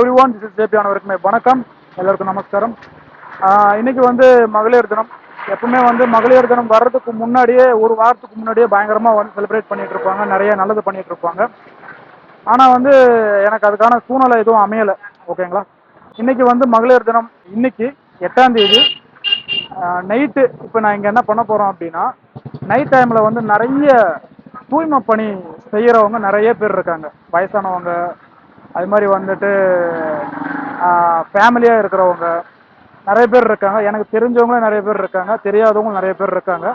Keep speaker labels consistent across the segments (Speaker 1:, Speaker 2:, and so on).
Speaker 1: Everyone, this is JP. அனைவருக்குமே வணக்கம், எல்லாருக்கும் நமஸ்காரம். இன்னைக்கு வந்து மகளிர் தினம். எப்பவுமே வந்து மகளிர் தினம் வர்றதுக்கு முன்னாடியே ஒரு வாரத்துக்கு முன்னாடியே பயங்கரமாக வந்து செலிப்ரேட் பண்ணிட்டு இருப்பாங்க, நிறைய நல்லது பண்ணிட்டு இருப்பாங்க. ஆனால் வந்து எனக்கு அதுக்கான சூழ்நிலை எதுவும் அமையலை. ஓகேங்களா, இன்னைக்கு வந்து மகளிர் தினம். இன்னைக்கு 8ஆம் தேதி நைட்டு. இப்போ நான் இங்கே என்ன பண்ண போகிறோம் அப்படின்னா, நைட் டைமில் வந்து நிறைய தூய்மை பணி செய்கிறவங்க நிறைய பேர் இருக்காங்க. வயசானவங்க, அது மாதிரி வந்துட்டு ஃபேமிலியாக இருக்கிறவங்க நிறைய பேர் இருக்காங்க. எனக்கு தெரிஞ்சவங்களும் நிறைய பேர் இருக்காங்க, தெரியாதவங்களும் நிறைய பேர் இருக்காங்க.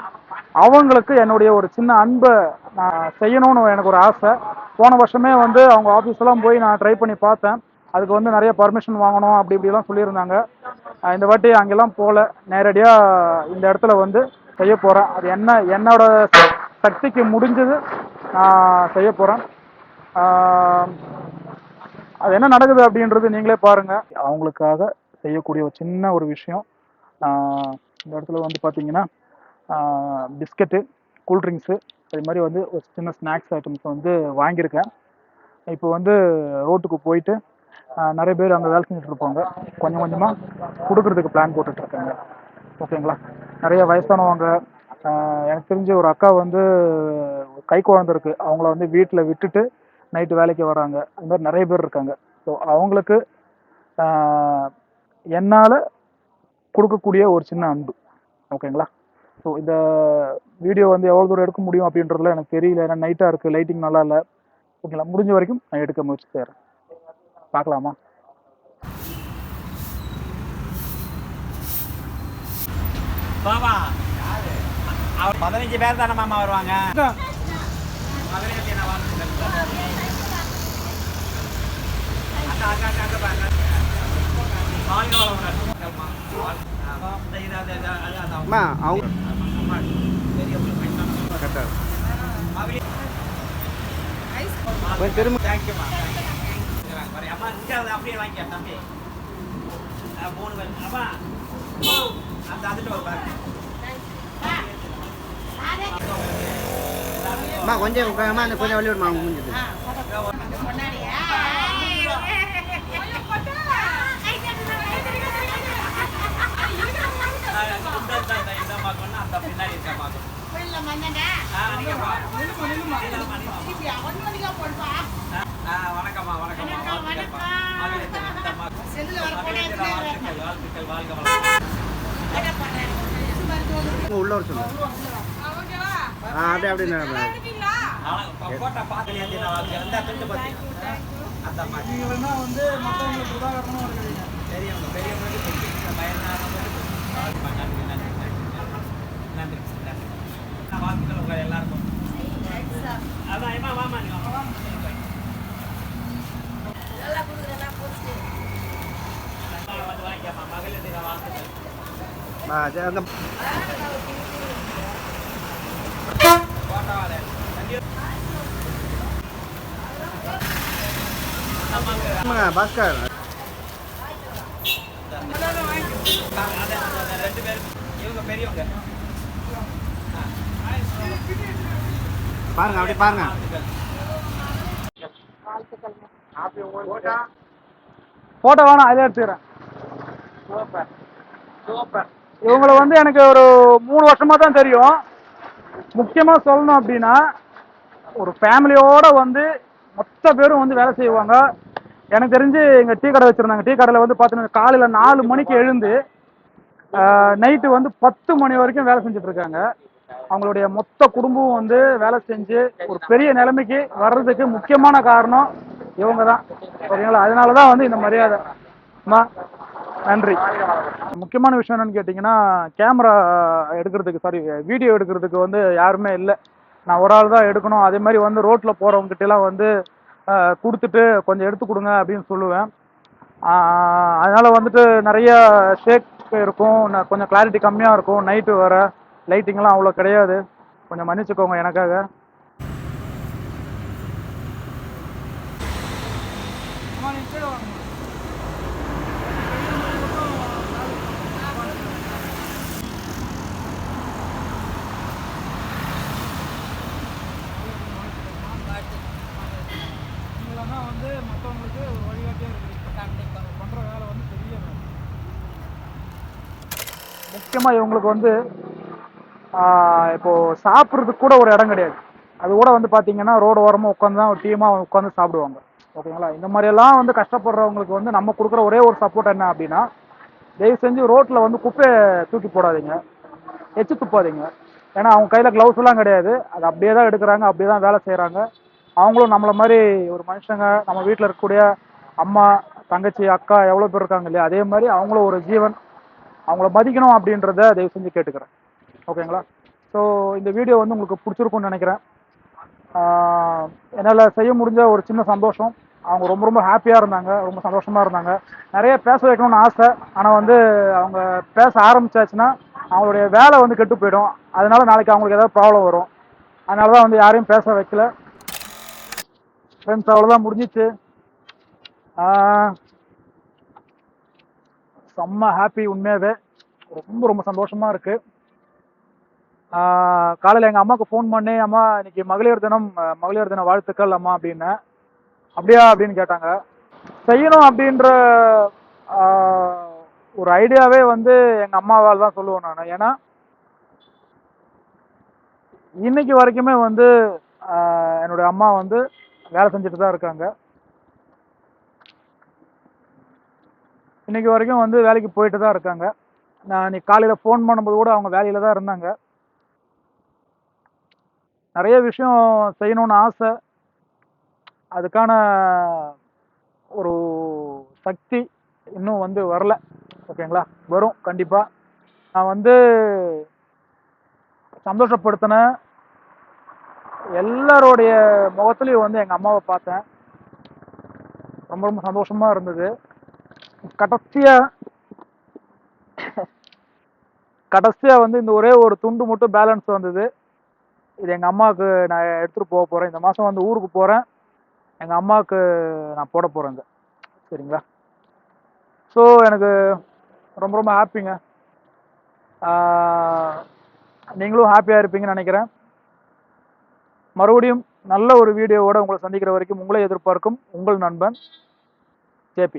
Speaker 1: அவங்களுக்கு என்னுடைய ஒரு சின்ன அன்பை நான் செய்யணும்னு எனக்கு ஒரு ஆசை. போன வருஷமே வந்து அவங்க ஆஃபீஸ்லாம் போய் நான் ட்ரை பண்ணி பார்த்தேன். அதுக்கு வந்து நிறைய பர்மிஷன் வாங்கணும் அப்படி இப்படிலாம் சொல்லியிருந்தாங்க. இந்த வாட்டி அங்கெல்லாம் போகல, நேரடியாக இந்த இடத்துல வந்து செய்ய போகிறேன். அது என்னோட சக்திக்கு முடிஞ்சது நான் செய்ய போகிறேன். அது என்ன நடக்குது அப்படின்றது நீங்களே பாருங்க. அவங்களுக்காக செய்யக்கூடிய ஒரு சின்ன ஒரு விஷயம். இந்த இடத்துல வந்து பார்த்தீங்கன்னா பிஸ்கட்டு, கூல்ட்ரிங்க்ஸு, அது மாதிரி வந்து ஒரு சின்ன ஸ்நாக்ஸ் ஐட்டம்ஸ் வந்து வாங்கியிருக்கேன். இப்போ வந்து ரோட்டுக்கு போயிட்டு நிறைய பேர் அங்கே வேலை செஞ்சுட்டு இருப்பாங்க, கொஞ்சம் கொஞ்சமாக கொடுக்கறதுக்கு பிளான் போட்டுட்ருக்காங்க. ஓகேங்களா, நிறைய வயசானவங்க, எனக்கு தெரிஞ்ச ஒரு அக்கா வந்து கை குழந்தை இருக்குது, அவங்கள வந்து வீட்டில் விட்டுட்டு நைட்டு வேலைக்கு வராங்க. அது மாதிரி நிறைய பேர் இருக்காங்க. ஸோ அவங்களுக்கு என்னால் கொடுக்கக்கூடிய ஒரு சின்ன அன்பு. ஓகேங்களா, ஸோ இந்த வீடியோ வந்து எவ்வளோ தூரம் எடுக்க முடியும் அப்படின்றதுல எனக்கு தெரியல, ஏன்னா நைட்டாக இருக்குது, லைட்டிங் நல்லா இல்லை. ஓகேங்களா, முடிஞ்ச வரைக்கும் நான் எடுக்க முயற்சி செய்கிறேன். பார்க்கலாமா?
Speaker 2: பாபா 15 பேர் தானே மாமா வருவாங்க. அப்படியே வாங்கிக்க தம்பி. 3 பேர் அப்பா அந்த அதுட்டு ஒரு பாரு.
Speaker 3: கொஞ்சம் கொஞ்சம் வழி விடுமா முடிஞ்சது.
Speaker 2: பின்னாடி இருக்க வணக்கம்மா, வணக்கம்,
Speaker 3: உள்ள ஒரு சொல்லுங்க. அப்படியே அப்படியே
Speaker 1: வந்து மற்றவங்களுக்கு உதாரணமாக இருக்கிறீங்க.
Speaker 2: பெரியவங்க பெரியவங்களுக்கு நன்றி நன்றி. வாழ்த்துக்கள் உங்கள் எல்லாருக்கும். அதான் ஏமா வாமா நீ வந்து வாங்கிக்கம்மா. மகளிர் தின வாழ்த்துக்கள்.
Speaker 3: பாஸ்கர்
Speaker 2: 2 பேர் இவங்க பெரியவங்க
Speaker 3: பாருங்க, அப்படி பாருங்க.
Speaker 1: போட்டோ வேணாம், அதை எடுத்துக்கிறேன். இவங்களை வந்து எனக்கு ஒரு 3 வருஷமா தான் தெரியும். முக்கியமாக சொல்லணும் அப்படின்னா, ஒரு ஃபேமிலியோட வந்து மொத்த பேரும் வந்து வேலை செய்வாங்க. எனக்கு தெரிஞ்சு எங்கள் டீ கடை வச்சுருந்தாங்க. டீ கடையில் வந்து பார்த்தீங்கன்னா காலையில் 4 மணிக்கு எழுந்து நைட்டு வந்து 10 மணி வரைக்கும் வேலை செஞ்சுட்டு இருக்காங்க. அவங்களுடைய மொத்த குடும்பம் வந்து வேலை செஞ்சு ஒரு பெரிய நிலைமைக்கு வர்றதுக்கு முக்கியமான காரணம் இவங்க தான். சரிங்களா, அதனால தான் வந்து இந்த மரியாதை. நன்றி. முக்கியமான விஷயம் என்னன்னு கேட்டிங்கன்னா, கேமரா எடுக்கிறதுக்கு, சாரி வீடியோ எடுக்கிறதுக்கு வந்து யாருமே இல்லை. நான் ஒரு ஆள் தான் எடுக்கணும். அதே மாதிரி வந்து ரோட்டில் போகிறவங்ககிட்டலாம் வந்து கொடுத்துட்டு கொஞ்சம் எடுத்து கொடுங்க அப்படின்னு சொல்லுவேன். அதனால் வந்துட்டு நிறைய ஷேக் இருக்கும், கொஞ்சம் கிளாரிட்டி கம்மியாக இருக்கும். நைட்டு வர லைட்டிங்லாம் அவ்வளோ கிடையாது, கொஞ்சம் மன்னிச்சுக்கோங்க எனக்காக. வந்து மற்றவங்களுக்கு ஒரு வழிகாட்டியாக இருக்குது. பண்ணுற வேலை வந்து பெரிய வேலை. முக்கியமாக இவங்களுக்கு வந்து இப்போ சாப்பிட்றதுக்கு கூட ஒரு இடம் கிடையாது. அது கூட வந்து பார்த்தீங்கன்னா ரோடு ஓரமாக உட்காந்து தான் ஒரு டீமாக உட்காந்து சாப்பிடுவாங்க. ஓகேங்களா? இந்த மாதிரியெல்லாம் வந்து கஷ்டப்படுறவங்களுக்கு வந்து நம்ம கொடுக்குற ஒரே ஒரு சப்போர்ட் என்ன அப்படின்னா, தயவு செஞ்சு ரோட்டில் வந்து குப்பையை தூக்கி போடாதீங்க, எச்சு துப்பாதீங்க. ஏன்னா அவங்க கையில் க்ளவுஸ் எல்லாம் கிடையாது. அது அப்படியே தான் எடுக்கிறாங்க, அப்படியே தான் வேலை செய்கிறாங்க. அவங்களும் நம்மளை மாதிரி ஒரு மனுஷங்க, நம்ம வீட்டில் இருக்கக்கூடிய அம்மா, தங்கச்சி, அக்கா எவ்வளோ பேர் இருக்காங்க இல்லையா, அதே மாதிரி அவங்களும் ஒரு ஜீவன். அவங்கள மதிக்கணும் அப்படின்றத தயவு செஞ்சு கேட்டுக்கிறேன். ஓகேங்களா? ஸோ இந்த வீடியோ வந்து உங்களுக்கு பிடிச்சிருக்கும்னு நினைக்கிறேன். என்னால் செய்ய முடிஞ்ச ஒரு சின்ன சந்தோஷம். அவங்க ரொம்ப ரொம்ப ஹாப்பியாக இருந்தாங்க, ரொம்ப சந்தோஷமாக இருந்தாங்க. நிறைய பேச வைக்கணும்னு ஆசை. ஆனால் வந்து அவங்க பேச ஆரம்பிச்சாச்சுன்னா அவங்களுடைய வேலை வந்து கெட்டு போயிடும். அதனால நாளைக்கு அவங்களுக்கு ஏதாவது ப்ராப்ளம் வரும். அதனால தான் வந்து யாரையும் பேச வைக்கல. ஃப்ரெண்ட்ஸ், அவ்வளோதான், முடிஞ்சிச்சு. செம்ம ஹாப்பி, உண்மையாகவே ரொம்ப ரொம்ப சந்தோஷமாக இருக்குது. காலையில் எங்கள் அம்மாவுக்கு ஃபோன் பண்ணி, அம்மா இன்னைக்கு மகளிர் தின வாழ்த்துக்கள் அம்மா அப்படின்னு. அப்படியா அப்படின்னு கேட்டாங்க. செய்யணும் அப்படின்ற ஒரு ஐடியாவே வந்து எங்கள் அம்மாவால் தான் சொல்லுவேன் நான். ஏன்னா இன்னைக்கு வரைக்குமே வந்து என்னுடைய அம்மா வந்து வேலை செஞ்சுட்டு தான் இருக்காங்க. இன்னைக்கு வரைக்கும் வந்து வேலைக்கு போயிட்டு தான் இருக்காங்க. நான் இன்னைக்கு காலையில் ஃபோன் பண்ணும்போது கூட அவங்க வேலையில் தான் இருந்தாங்க. நிறைய விஷயம் செய்யணும்னு ஆசை. அதுக்கான ஒரு சக்தி இன்னும் வந்து வரல. ஓகேங்களா? வரும் கண்டிப்பாக. நான் வந்து சந்தோஷப்படுத்தின எல்லாரோடைய முகத்துலையும் வந்து எங்கள் அம்மாவை பார்த்தேன். ரொம்ப ரொம்ப சந்தோஷமாக இருந்தது. கடைசியாக வந்து இந்த ஒரே ஒரு துண்டு மட்டும் பேலன்ஸ் வந்தது. இது எங்கள் அம்மாவுக்கு நான் எடுத்துகிட்டு போக போகிறேன். இந்த மாதம் வந்து ஊருக்கு போகிறேன். எங்கள் அம்மாவுக்கு நான் போட போகிறேன் இந்த. சரிங்களா? ஸோ எனக்கு ரொம்ப ரொம்ப ஹாப்பிங்க. நீங்களும் ஹாப்பியாக இருப்பீங்கன்னு நினைக்கிறேன். மறுபடியும் நல்ல ஒரு வீடியோவோட உங்களை சந்திக்கிற வரைக்கும் உங்களை எதிர்பார்க்கும் உங்கள் நண்பன் JP.